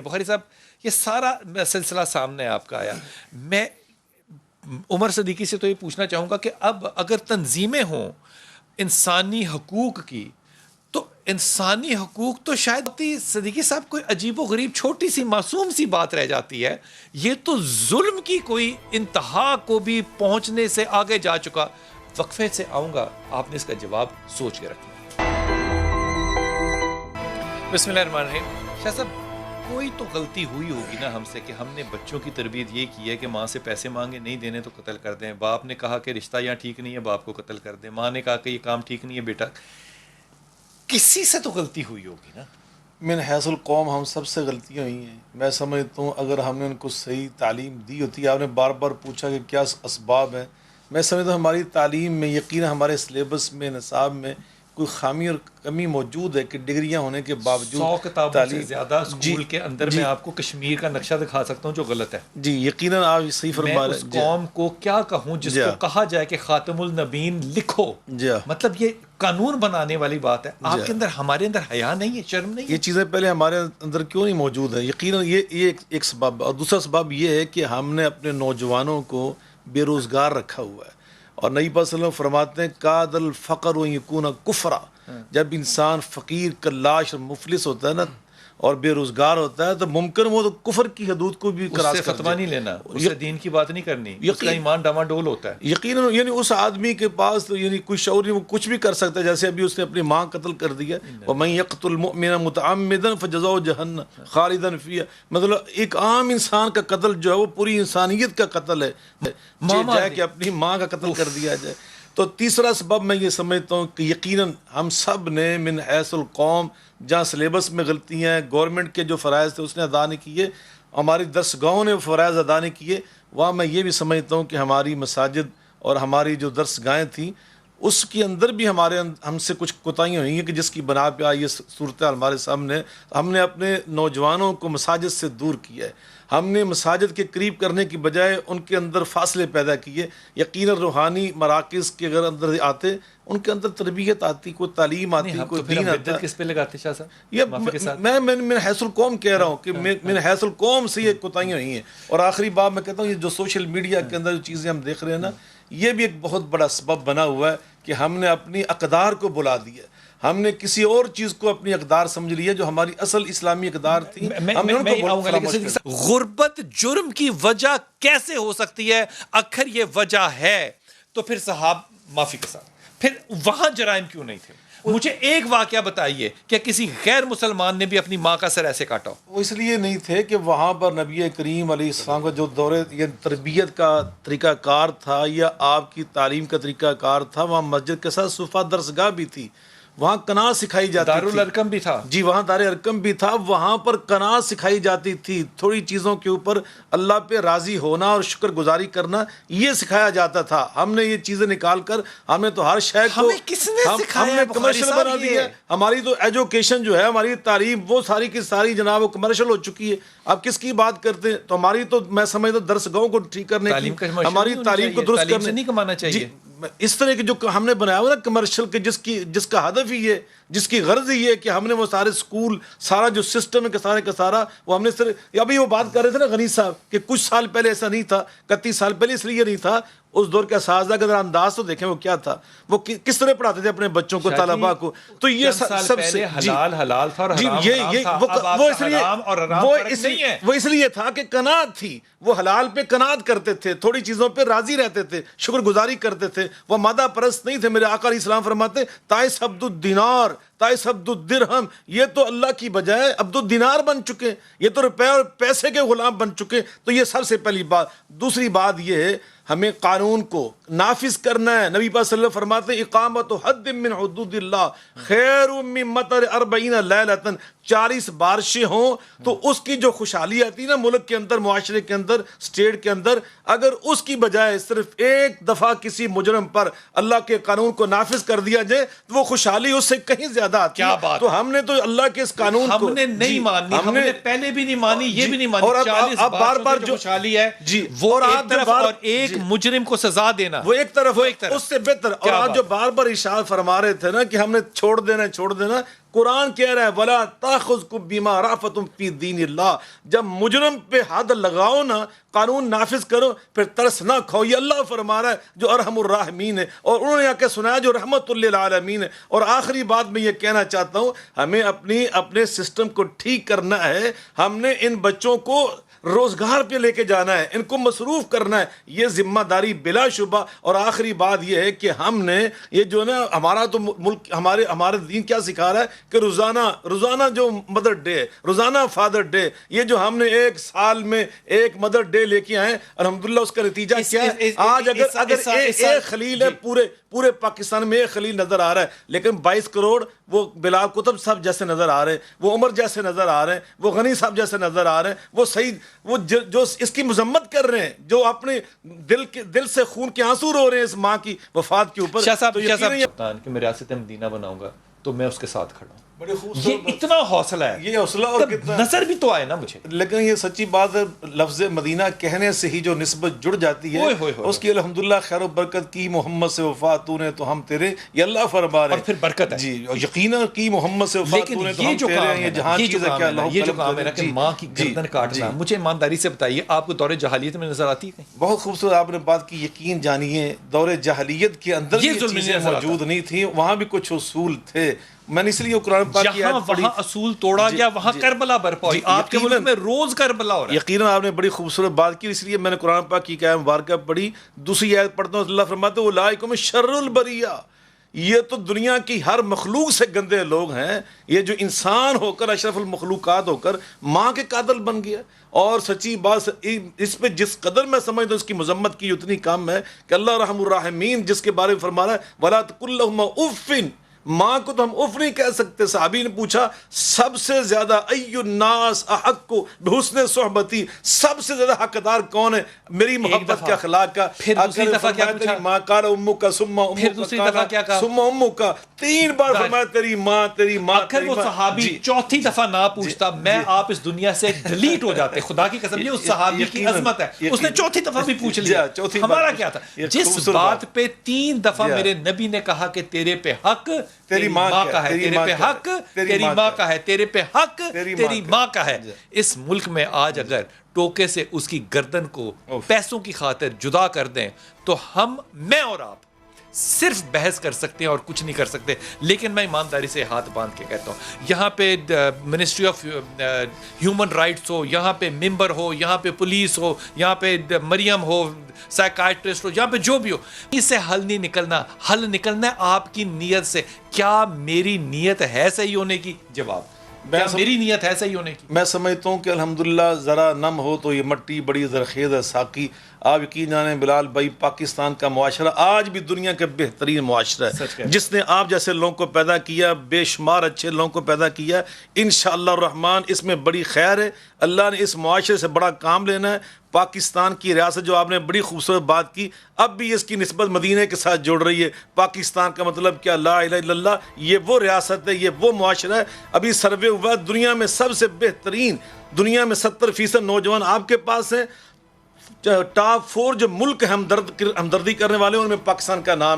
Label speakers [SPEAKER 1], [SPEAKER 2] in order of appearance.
[SPEAKER 1] بخاری صاحب یہ سارا سلسلہ سامنے آپ کا آیا. میں عمر صدیقی سے تو یہ پوچھنا چاہوں گا کہ اب اگر تنظیمیں ہوں انسانی حقوق کی تو انسانی حقوق تو شاید صدیقی صاحب کوئی عجیب و غریب چھوٹی سی معصوم سی بات رہ جاتی ہے. یہ تو ظلم کی کوئی انتہا کو بھی پہنچنے سے آگے جا چکا. وقفے سے آؤں گا, آپ نے اس کا جواب سوچ کے رکھنا. بسم اللہ الرحمن الرحیم. شاہ صاحب کوئی تو غلطی ہوئی ہوگی نا ہم سے کہ ہم نے بچوں کی تربیت یہ کی ہے کہ ماں سے پیسے مانگے, نہیں دینے تو قتل کر دیں. باپ نے کہا کہ رشتہ یہاں ٹھیک نہیں ہے, باپ کو قتل کر دیں. ماں نے کہا کہ یہ کام ٹھیک نہیں ہے بیٹا. کسی سے تو غلطی ہوئی ہوگی نا.
[SPEAKER 2] من حیث القوم ہم سب سے غلطیاں ہوئی ہیں. میں سمجھتا ہوں اگر ہم نے ان کو صحیح تعلیم دی ہوتی. آپ نے بار بار پوچھا کہ کیا اسباب ہیں. میں سمجھتا ہوں ہماری تعلیم میں یقینا ہمارے سلیبس میں نصاب میں کوئی خامی اور کمی موجود ہے کہ ڈگریاں ہونے کے باوجود
[SPEAKER 1] 100 کتابوں سے زیادہ اسکول کے اندر میں آپ کو کشمیر کا نقشہ دکھا سکتا ہوں جو غلط ہے.
[SPEAKER 2] جی یقیناً آپ صحیح فرما رہے ہیں.
[SPEAKER 1] میں اس قوم کو کیا کہوں جس کو کہا جائے کہ خاتم النبیین لکھو, مطلب یہ قانون بنانے والی بات ہے. آپ کے اندر ہمارے اندر حیا نہیں ہے, شرم نہیں ہے.
[SPEAKER 2] یہ چیزیں پہلے ہمارے اندر کیوں نہیں موجود ہے. یقیناً یہ ایک سبب. اور دوسرا سبب یہ ہے کہ ہم نے اپنے نوجوانوں کو بے روزگار رکھا ہوا ہے. اور نبی پاک صلی اللہ علیہ وسلم فرماتے ہیں کاد الفقر و یکون کفرا. جب انسان فقیر کلاش اور مفلس ہوتا ہے نا اور بے روزگار ہوتا ہے تو ممکن وہ تو کفر کی حدود کو بھی
[SPEAKER 1] کراس کر فتویٰ نہیں لینا, اس سے دین کی بات نہیں کرنی, اس کا ایمان ڈاواڈول ہوتا ہے.
[SPEAKER 2] یقیناً یعنی اس آدمی کے پاس تو یعنی کوئی شعور نہیں, وہ کچھ بھی کر سکتا ہے. جیسے ابھی اس نے اپنی ماں قتل کر دیا. وَمَن يَقْتُلْ مُؤْمِنًا مُتَعَمِّدًا فَجَزَاؤُهُ جَهَنَّمَ خَالِدًا فِيهَا. مطلب ایک عام انسان کا قتل جو ہے وہ پوری انسانیت کا قتل ہے, جائے کہ اپنی ماں کا قتل کر دیا جائے. تو تیسرا سبب میں یہ سمجھتا ہوں کہ یقیناً ہم سب نے من حیث القوم جہاں سلیبس میں غلطیاں ہیں, گورنمنٹ کے جو فرائض تھے اس نے ادا نہیں کیے, ہماری درسگاہوں نے فرائض ادا نہیں کیے. وہاں میں یہ بھی سمجھتا ہوں کہ ہماری مساجد اور ہماری جو درسگاہیں تھیں اس کے اندر بھی ہم سے کچھ کوتاہیاں ہوئی ہیں کہ جس کی بنا پہ آئی یہ صورتحال ہمارے سامنے. ہم نے اپنے نوجوانوں کو مساجد سے دور کیا ہے. ہم نے مساجد کے قریب کرنے کی بجائے ان کے اندر فاصلے پیدا کیے. یقیناً روحانی مراکز کے اگر اندر آتے ان کے اندر تربیت آتی, کوئی تعلیم آتی, کوئی دین آتا.
[SPEAKER 1] کس پہ لگاتے شاہ صاحب؟
[SPEAKER 2] یہ میں من حیث القوم کہہ رہا ہوں کہ من حیث القوم سے یہ کوتاہیاں ہوئی ہیں. اور آخری بات میں کہتا ہوں یہ جو سوشل میڈیا کے اندر جو چیزیں ہم دیکھ رہے ہیں نا, یہ بھی ایک بہت بڑا سبب بنا ہوا ہے کہ ہم نے اپنی اقدار کو بلا دیا. ہم نے کسی اور چیز کو اپنی اقدار سمجھ لیا جو ہماری اصل اسلامی اقدار تھی.
[SPEAKER 1] غربت جرم کی وجہ کیسے ہو سکتی ہے؟ اگر یہ وجہ ہے تو پھر صاحب معافی کے ساتھ پھر وہاں جرائم کیوں نہیں تھے؟ مجھے ایک واقعہ بتائیے کہ کسی غیر مسلمان نے بھی اپنی ماں کا سر ایسے کاٹا ہو.
[SPEAKER 2] وہ اس لیے نہیں تھے کہ وہاں پر نبی کریم علیہ السلام کا جو دور یہ تربیت کا طریقہ کار تھا یا آپ کی تعلیم کا طریقہ کار تھا, وہاں مسجد کے ساتھ صفا درسگاہ بھی تھی, وہاں قناعت سکھائی جاتی تھی.
[SPEAKER 1] دارالارقم بھی تھا.
[SPEAKER 2] جی وہاں دارالارقم بھی تھا. وہاں پر قناعت سکھائی جاتی تھی. تھوڑی چیزوں کے اوپر اللہ پہ راضی ہونا اور شکر گزاری کرنا یہ سکھایا جاتا تھا. ہم نے یہ چیزیں نکال کر ہم نے تو ہر شے کو ہم نے کمرشل بنا دیا. ہماری تو ایجوکیشن جو ہے ہماری تعلیم وہ ساری کی ساری جناب وہ کمرشل ہو چکی ہے. آپ کس کی بات کرتے ہیں؟ تو ہماری تو میں سمجھتا ہوں درسگاہوں کو ٹھیک کرنے کی, ہماری تعلیم کو درست کرنے
[SPEAKER 1] نہیں کمانا چاہیے.
[SPEAKER 2] اس طرح کے جو ہم نے بنایا ہوا نا کمرشل کے جس کا ہدف ہی ہے, جس کی غرض ہی ہے کہ ہم نے وہ سارے اسکول سارا جو سسٹم ہے سارے کا سارا وہ ہم نے صرف ابھی وہ بات کر رہے تھے نا غنی صاحب کہ کچھ سال پہلے ایسا نہیں تھا, 31 سال پہلے اس لیے نہیں تھا. اس دور کا اساتذہ کا انداز تو دیکھیں وہ کیا تھا, وہ کس طرح پڑھاتے تھے اپنے بچوں کو طلباء کو. تو یہ سب سے
[SPEAKER 1] حلال تھا
[SPEAKER 2] وہ اس لیے تھا کہ قناعت تھی. وہ حلال پہ قناعت کرتے تھے, تھوڑی چیزوں پہ راضی رہتے تھے, شکر گزاری کرتے تھے. وہ مادہ پرست نہیں تھے. میرے آقا علیہ السلام فرماتے تائس عبد الدینار تائس عبد الدرہم. یہ تو اللہ کی بجائے عبد الدینار بن چکے, یہ تو روپے اور پیسے کے غلام بن چکے. تو یہ سب سے پہلی بات. دوسری بات یہ ہے ہمیں قانون کو نافذ کرنا ہے. نبی پاک صلی اللہ علیہ وسلم فرماتے اقامت حد من حدود اللہ خیر من مطر 40 لیلۃ. 40 بارشیں ہوں تو اس کی جو خوشحالی آتی ہے نا ملک کے اندر, معاشرے کے اندر, اسٹیٹ کے اندر, اگر اس کی بجائے صرف ایک دفعہ کسی مجرم پر اللہ کے قانون کو نافذ کر دیا جائے تو وہ خوشحالی اس سے کہیں زیادہ آتی ہے. تو ہم نے تو اللہ کے اس قانون کو
[SPEAKER 1] ہم نے نہیں مانی, ہم نے پہلے بھی نہیں مانی, یہ بھی نہیں مانی.
[SPEAKER 2] اور اب بار بار جو
[SPEAKER 1] خوشحالی ہے
[SPEAKER 2] جی
[SPEAKER 1] وہ ایک طرف اور ایک مجرم کو سزا دینا
[SPEAKER 2] وہ ایک طرف اس سے بہتر. اور آج جو بار بار ارشاد فرما رہے تھے نا کہ ہم نے چھوڑ دینا, قرآن کہہ رہا ہے وَلَا تَأْخُذْكُم بِمَا رَأْفَتُم فِي دِينِ اللَّهِ، جب مجرم پہ حد لگاؤ نا، قانون نافذ کرو، پھر ترس نہ کھاؤ. یہ اللہ فرما رہا ہے جو ارحم الراحمین ہے، اور انہوں نے آ کے سنایا جو رحمت للعالمین ہے. اور آخری بات میں یہ کہنا چاہتا ہوں، ہمیں اپنے سسٹم کو ٹھیک کرنا ہے. ہم نے ان بچوں کو روزگار پہ لے کے جانا ہے، ان کو مصروف کرنا ہے، یہ ذمہ داری بلا شبہ. اور آخری بات یہ ہے کہ ہم نے یہ جو نا ہمارا تو ملک ہمارے دین کیا سکھا رہا ہے کہ روزانہ جو مدر ڈے، روزانہ فادر ڈے، یہ جو ہم نے ایک سال میں ایک مدر ڈے لے کے آئے، الحمدللہ اس کا نتیجہ کیا ہے؟ آج اگر ایک خلیل ہے، پورے پاکستان میں ایک خلیل نظر آ رہا ہے، لیکن 22 کروڑ وہ بلال قطب صاحب جیسے نظر آ رہے ہیں، وہ عمر جیسے نظر آ رہے ہیں، وہ غنی صاحب جیسے نظر آ رہے ہیں، وہ سعید، وہ جو اس کی مذمت کر رہے ہیں، جو اپنے دل سے خون کے آنسو رو رہے ہیں اس ماں کی وفات کے اوپر.
[SPEAKER 1] شاہ صاحب کہ میں ریاست مدینہ بناؤں گا تو میں اس کے ساتھ کھڑا ہوں.
[SPEAKER 2] بڑے
[SPEAKER 1] یہ
[SPEAKER 2] خوبصورت
[SPEAKER 1] اتنا حوصلہ ہے،
[SPEAKER 2] یہ حوصلہ اور کتنا
[SPEAKER 1] نظر بھی تو آئے نا مجھے.
[SPEAKER 2] لیکن یہ سچی بات ہے، لفظ مدینہ کہنے سے ہی جو نسبت جڑ جاتی ہے اس کی الحمدللہ خیر و برکت کی. محمد سے وفات تو نے تو ہم تیرے، یہ اللہ فرما رہے ہیں،
[SPEAKER 1] اور پھر برکت ہے
[SPEAKER 2] جی یقیناً کی محمد سے وفات تو نے تو ہم تیرے ہیں. یہ جہاں چیز ہے کیا اللہ
[SPEAKER 1] یہ جو کام ہے کہ ماں کی گردن کاٹنا، مجھے ایمانداری سے بتائیے آپ کو دور جاہلیت میں نظر آتی ہے؟
[SPEAKER 2] بہت خوبصورت آپ نے بات کی. یقین جانیے دور جاہلیت کے اندر یہ چیزیں موجود نہیں تھیں، وہاں بھی کچھ اصول تھے. میں نے اس لیے قرآن پاک کی آیت پڑھی،
[SPEAKER 1] وہاں اصول توڑا گیا، وہاں کربلا برپا ہوئی. آپ کے ملک میں روز کربلا ہو رہا ہے.
[SPEAKER 2] یقیناً آپ نے بڑی خوبصورت بات کی، اس لیے میں نے قرآن پاک کی آیت مبارکہ پڑھی. دوسری آیت پڑھتا ہوں، اللہ فرماتے ہیں اولئک شر البریہ، یہ تو دنیا کی ہر مخلوق سے گندے لوگ ہیں. یہ جو انسان ہو کر اشرف المخلوقات ہو کر ماں کے قاتل بن گیا. اور سچی بات اس پہ جس قدر میں سمجھتا ہوں اس کی مذمت کی اتنی کم ہے کہ اللہ رحم الراحمین جس کے بارے میں فرما رہا ہے وَلَا تَقُل لَهُمَا اُفٍّ، ماں کو تو ہم اف نہیں کہہ سکتے. صحابی نے پوچھا سب سے زیادہ ای الناس احق بحسن صحبتی، سب سے زیادہ حقدار کون ہے میری محبت کے اخلاق کا؟
[SPEAKER 1] پھر دوسری دفعہ کیا پوچھا؟
[SPEAKER 2] ماں قال امک ثم امک، 3 بار فرمایا تیری ماں تیری ماں.
[SPEAKER 1] اگر وہ صحابی چوتھی دفعہ نہ پوچھتا میں آپ اس دنیا سے ڈیلیٹ ہو جاتے. خدا کی قسم، یہ اس صحابی کی عظمت ہے، اس نے چوتھی دفعہ بھی پوچھ لیا. ہمارا کیا تھا؟ جس بات پہ 3 دفعہ میرے نبی نے کہا کہ تیرے پہ حق تیری ماں کا ہے، تیرے پہ حق تیری ماں کا ہے، تیرے پہ حق تیری ماں کا ہے. اس ملک میں آج اگر ٹوکے سے اس کی گردن کو پیسوں کی خاطر جدا کر دیں تو میں اور آپ صرف بحث کر سکتے ہیں اور کچھ نہیں کر سکتے. لیکن میں ایمانداری سے ہاتھ باندھ کے کہتا ہوں، یہاں پہ منسٹری آف ہیومن رائٹس ہو، یہاں پہ ممبر ہو، یہاں پہ پولیس ہو، یہاں پہ مریم ہو، سائیکائٹرسٹ ہو، یہاں پہ جو بھی ہو، اس سے حل نہیں نکلنا. حل نکلنا ہے آپ کی نیت سے. کیا میری نیت ہے صحیح ہونے کی؟ جواب کیا میری نیت ہے صحیح ہونے کی؟
[SPEAKER 2] میں سمجھتا ہوں کہ الحمدللہ ذرا نم ہو تو یہ مٹی بڑی زرخیز ہے ساقی. آپ یقین جانیں بلال بھائی، پاکستان کا معاشرہ آج بھی دنیا کا بہترین معاشرہ ہے، جس نے آپ جیسے لوگوں کو پیدا کیا، بے شمار اچھے لوگوں کو پیدا کیا. انشاءاللہ الرحمن اس میں بڑی خیر ہے. اللہ نے اس معاشرے سے بڑا کام لینا ہے. پاکستان کی ریاست جو آپ نے بڑی خوبصورت بات کی، اب بھی اس کی نسبت مدینہ کے ساتھ جوڑ رہی ہے. پاکستان کا مطلب کیا؟ لا الہ الا اللہ. یہ وہ ریاست ہے، یہ وہ معاشرہ ہے. ابھی سروے ہوا دنیا میں سب سے بہترین، دنیا میں 70% نوجوان آپ کے پاس ہیں. ٹاپ 4 جو ملک ہمدردی کرنے والے ہیں ان میں پاکستان کا نام